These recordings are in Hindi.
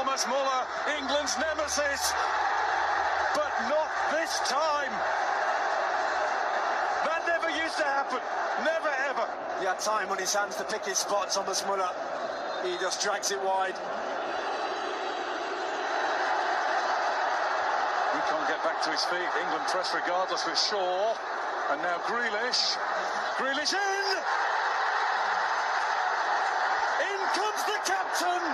Thomas Muller, England's nemesis, but not this time. That never used to happen, never ever. He had time on his hands to pick his spot, Thomas Muller. He just drags it wide. He can't get back to his feet. England press regardless with Shaw. And now Grealish. Grealish in! In comes the captain!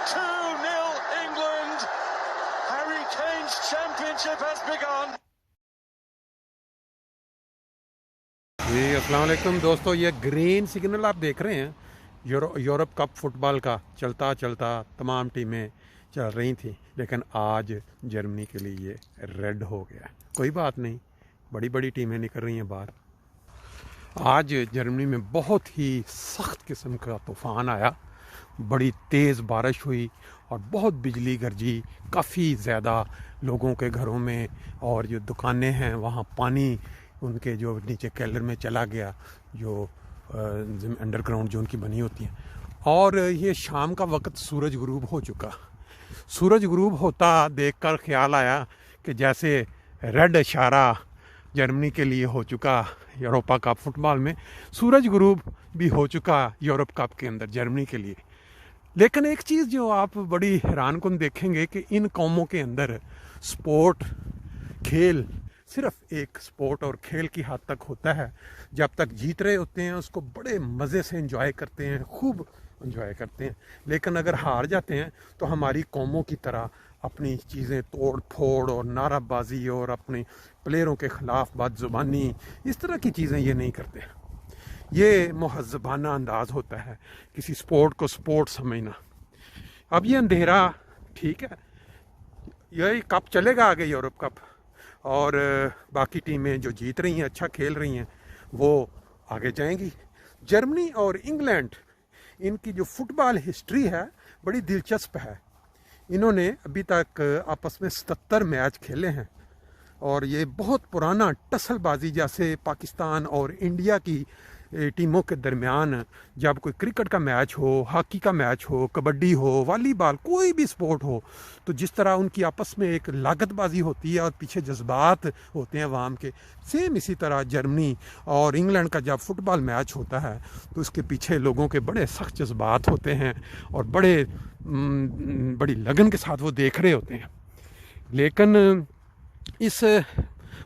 2-0 England. Harry Kane's championship has begun. जी अस्सलाम वालेकुम दोस्तों, ये ग्रीन सिग्नल आप देख रहे हैं यूरोप कप फुटबॉल का चलता चलता तमाम टीमें चल रही थी, लेकिन आज जर्मनी के लिए ये रेड हो गया। कोई बात नहीं, बड़ी बड़ी टीमें निकल रही हैं बाहर। आज जर्मनी में बहुत ही सख्त किस्म का तूफ़ान आया, बड़ी तेज़ बारिश हुई और बहुत बिजली गरजी, काफ़ी ज़्यादा लोगों के घरों में और जो दुकानें हैं वहाँ पानी उनके जो नीचे केलर में चला गया, जो अंडरग्राउंड जो उनकी बनी होती हैं। और ये शाम का वक्त सूरज गुरूब हो चुका। सूरज गुरूब होता देखकर ख्याल आया कि जैसे रेड इशारा जर्मनी के लिए हो चुका यूरोपा कप फुटबॉल में, सूरज गुरूब भी हो चुका यूरोप कप के अंदर जर्मनी के लिए। लेकिन एक चीज़ जो आप बड़ी हैरानकुन देखेंगे कि इन कौमों के अंदर स्पोर्ट, खेल सिर्फ एक स्पोर्ट और खेल की हद तक होता है। जब तक जीत रहे होते हैं उसको बड़े मज़े से एंजॉय करते हैं, खूब एंजॉय करते हैं। लेकिन अगर हार जाते हैं तो हमारी कौमों की तरह अपनी चीज़ें तोड़ फोड़ और नाराबाजी और अपने प्लेयरों के ख़िलाफ़ बदज़ुबानी, इस तरह की चीज़ें ये नहीं करते। ये मुहज़्ज़बाना अंदाज़ होता है किसी स्पोर्ट को स्पोर्ट समझना। अब ये अंधेरा ठीक है, यही कप चलेगा आगे यूरोप कप, और बाकी टीमें जो जीत रही हैं, अच्छा खेल रही हैं, वो आगे जाएंगी। जर्मनी और इंग्लैंड, इनकी जो फुटबॉल हिस्ट्री है बड़ी दिलचस्प है। इन्होंने अभी तक आपस में 77 मैच खेले हैं और ये बहुत पुराना टसलबाजी, जैसे पाकिस्तान और इंडिया की टीमों के दरमियान जब कोई क्रिकेट का मैच हो, हॉकी का मैच हो, कबड्डी हो, वॉलीबॉल, कोई भी स्पोर्ट हो, तो जिस तरह उनकी आपस में एक लागतबाजी होती है और पीछे जज्बात होते हैं अवाम के, सेम इसी तरह जर्मनी और इंग्लैंड का जब फुटबॉल मैच होता है तो उसके पीछे लोगों के बड़े सख्त जज्बात होते हैं और बड़ी लगन के साथ वो देख रहे होते हैं। लेकिन इस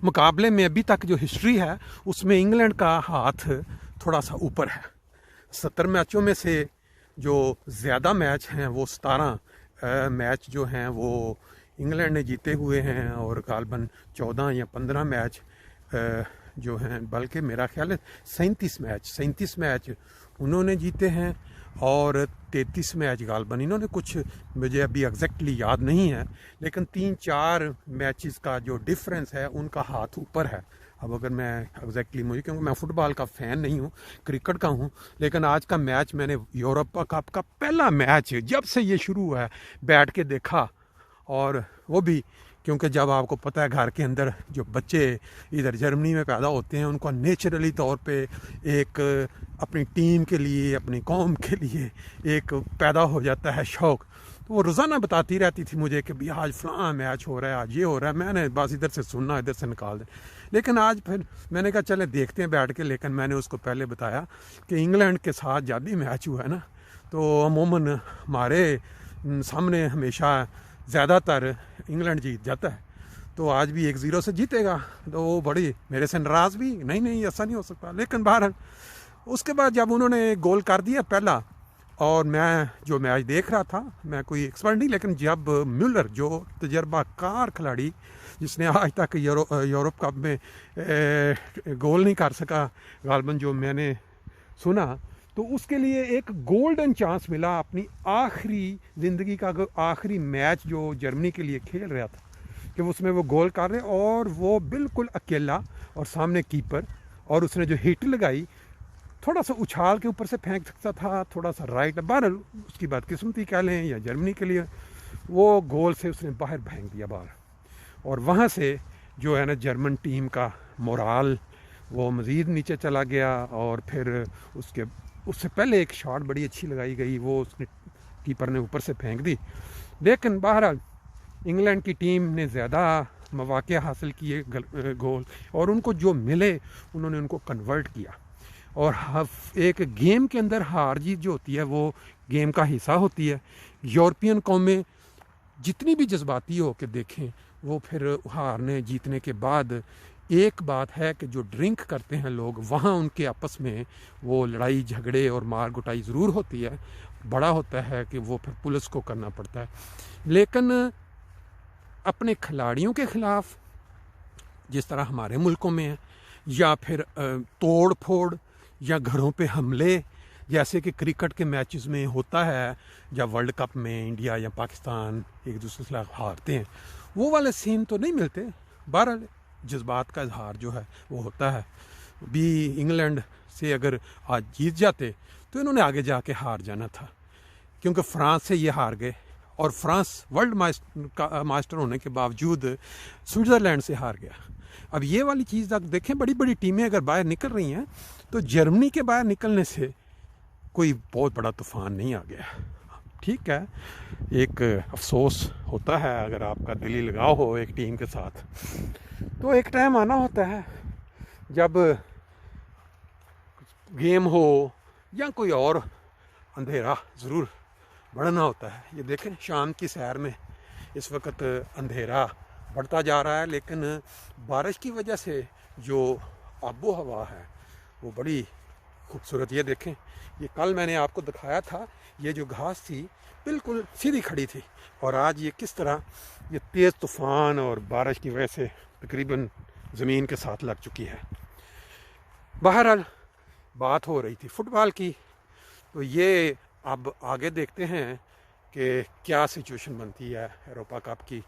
मुकाबले में अभी तक जो हिस्ट्री है उसमें इंग्लैंड का हाथ थोड़ा सा ऊपर है। 70 मैचों में से जो ज़्यादा मैच हैं वो 17 मैच जो हैं वो इंग्लैंड ने जीते हुए हैं और गालबन 14 या 15 मैच जो हैं, बल्कि मेरा ख्याल है 37 मैच उन्होंने जीते हैं और 33 मैच गालबन इन्होंने, कुछ मुझे अभी एग्जैक्टली याद नहीं है, लेकिन 3-4 मैचेस का जो डिफरेंस है उनका हाथ ऊपर है। अब अगर मैं एग्जैक्टली मुझे, क्योंकि मैं फुटबॉल का फ़ैन नहीं हूँ, क्रिकेट का हूँ, लेकिन आज का मैच मैंने यूरोपा कप का पहला मैच जब से ये शुरू हुआ है बैठ के देखा। और वो भी क्योंकि जब आपको पता है घर के अंदर जो बच्चे इधर जर्मनी में पैदा होते हैं उनको नेचुरली तौर पे एक अपनी टीम के लिए, अपनी कौम के लिए एक पैदा हो जाता है शौक़। तो वो रोज़ाना बताती रहती थी मुझे कि भैया आज फ़लाँ मैच हो रहा है, आज ये हो रहा है। मैंने बस इधर से सुनना, इधर से निकाल दें। लेकिन आज फिर मैंने कहा चले देखते हैं बैठ के। लेकिन मैंने उसको पहले बताया कि इंग्लैंड के साथ जब भी मैच हुआ है ना, तो अमूमन हमारे सामने हमेशा ज़्यादातर इंग्लैंड जीत जाता है। तो आज भी 1-0 से जीतेगा, तो वो बड़ी मेरे से नाराज़ भी, नहीं ऐसा नहीं हो सकता। लेकिन बहरहाल उसके बाद जब उन्होंने गोल कर दिया पहला, और मैं जो मैच देख रहा था, मैं कोई एक्सपर्ट नहीं, लेकिन जब म्यूलर जो तजर्बाकार खिलाड़ी जिसने आज तक यूरोप कप में गोल नहीं कर सका गालबन, जो मैंने सुना, तो उसके लिए एक गोल्डन चांस मिला अपनी आखिरी ज़िंदगी का आखिरी मैच जो जर्मनी के लिए खेल रहा था, कि उसमें वो गोल कर रहे और वो बिल्कुल अकेला और सामने कीपर, और उसने जो हिट लगाई थोड़ा सा उछाल के ऊपर से फेंक सकता था, थोड़ा सा राइट, बहरहाल उसकी बदकिस्मती कह लें या जर्मनी के लिए, वो गोल से उसने बाहर फेंक दिया बाहर। और वहाँ से जो है ना जर्मन टीम का मोराल वो मज़ीद नीचे चला गया। और फिर उससे पहले एक शॉट बड़ी अच्छी लगाई गई, वो उसने कीपर ने ऊपर से फेंक दी। लेकिन बहरहाल इंग्लैंड की टीम ने ज़्यादा मौक़े हासिल किए गोल, और उनको जो मिले उन्होंने उनको कन्वर्ट किया। और एक गेम के अंदर हार जीत जो होती है वो गेम का हिस्सा होती है। यूरोपियन कौमें जितनी भी जज्बाती हो के देखें, वो फिर हारने जीतने के बाद एक बात है कि जो ड्रिंक करते हैं लोग, वहाँ उनके आपस में वो लड़ाई झगड़े और मार गुटाई ज़रूर होती है। बड़ा होता है कि वो फिर पुलिस को करना पड़ता है। लेकिन अपने खिलाड़ियों के ख़िलाफ़ जिस तरह हमारे मुल्कों में है, या फिर तोड़ फोड़ या घरों पे हमले जैसे कि क्रिकेट के मैचेस में होता है, जब वर्ल्ड कप में इंडिया या पाकिस्तान एक दूसरे से हारते हैं, वो वाले सीन तो नहीं मिलते। बहरहाल जज्बात का इजहार जो है वो होता है। भी इंग्लैंड से अगर आज जीत जाते तो इन्होंने आगे जाके हार जाना था, क्योंकि फ्रांस से ये हार गए, और फ्रांस वर्ल्ड मास्टर होने के बावजूद स्विट्ज़रलैंड से हार गया। अब ये वाली चीज़ आप देखें, बड़ी बड़ी टीमें अगर बाहर निकल रही हैं तो जर्मनी के बाहर निकलने से कोई बहुत बड़ा तूफ़ान नहीं आ गया। ठीक है, एक अफसोस होता है अगर आपका दिली लगाव हो एक टीम के साथ, तो एक टाइम आना होता है जब गेम हो या कोई और अंधेरा ज़रूर बढ़ना होता है। ये देखें शाम की सैर में इस वक्त अंधेरा बढ़ता जा रहा है, लेकिन बारिश की वजह से जो आबो हवा है वो बड़ी खूबसूरत। ये देखें, ये कल मैंने आपको दिखाया था, ये जो घास थी बिल्कुल सीधी खड़ी थी, और आज ये किस तरह ये तेज़ तूफ़ान और बारिश की वजह से तकरीबन ज़मीन के साथ लग चुकी है। बहरहाल बात हो रही थी फुटबॉल की, तो ये अब आगे देखते हैं कि क्या सिचुएशन बनती है यूरोपा कप की।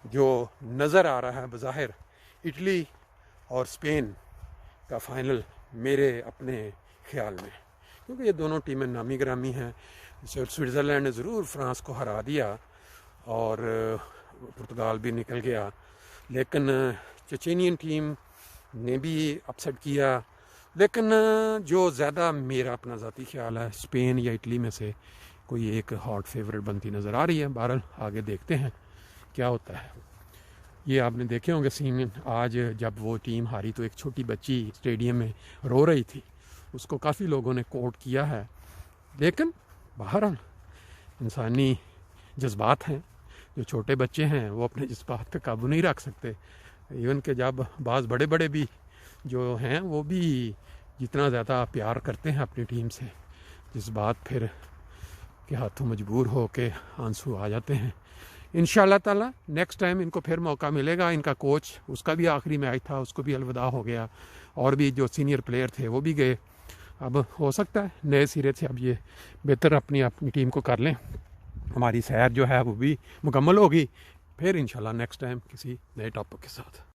जो नज़र आ रहा है बज़ाहिर इटली और स्पेन का फ़ाइनल मेरे अपने ख़्याल में, क्योंकि ये दोनों टीमें नामी ग्रामी हैं। स्विट्ज़रलैंड ने ज़रूर फ्रांस को हरा दिया और पुर्तगाल भी निकल गया, लेकिन चेचेनियन टीम ने भी अपसेट किया। लेकिन जो ज़्यादा मेरा अपना ज़ाती ख्याल है, स्पेन या इटली में से कोई एक हॉट फेवरेट बनती नज़र आ रही है। बहरहाल आगे देखते हैं क्या होता है। ये आपने देखे होंगे सीन, आज जब वो टीम हारी तो एक छोटी बच्ची स्टेडियम में रो रही थी, उसको काफ़ी लोगों ने कोट किया है। लेकिन बहरहाल इंसानी जज्बात हैं, जो छोटे बच्चे हैं वो अपने जज्बात पे काबू नहीं रख सकते। इवन के जब बाज़ बड़े बड़े भी जो हैं वो भी जितना ज़्यादा प्यार करते हैं अपनी टीम से, जज्बात फिर के हाथों मजबूर हो के आंसू आ जाते हैं। इंशाअल्लाह ताला नेक्स्ट टाइम इनको फिर मौका मिलेगा। इनका कोच, उसका भी आखिरी मैच था, उसको भी अलविदा हो गया, और भी जो सीनियर प्लेयर थे वो भी गए। अब हो सकता है नए सिरे से अब ये बेहतर अपनी टीम को कर लें। हमारी सैर जो है वो भी मुकम्मल होगी। फिर इंशाल्लाह नेक्स्ट टाइम किसी नए टॉपिक के साथ।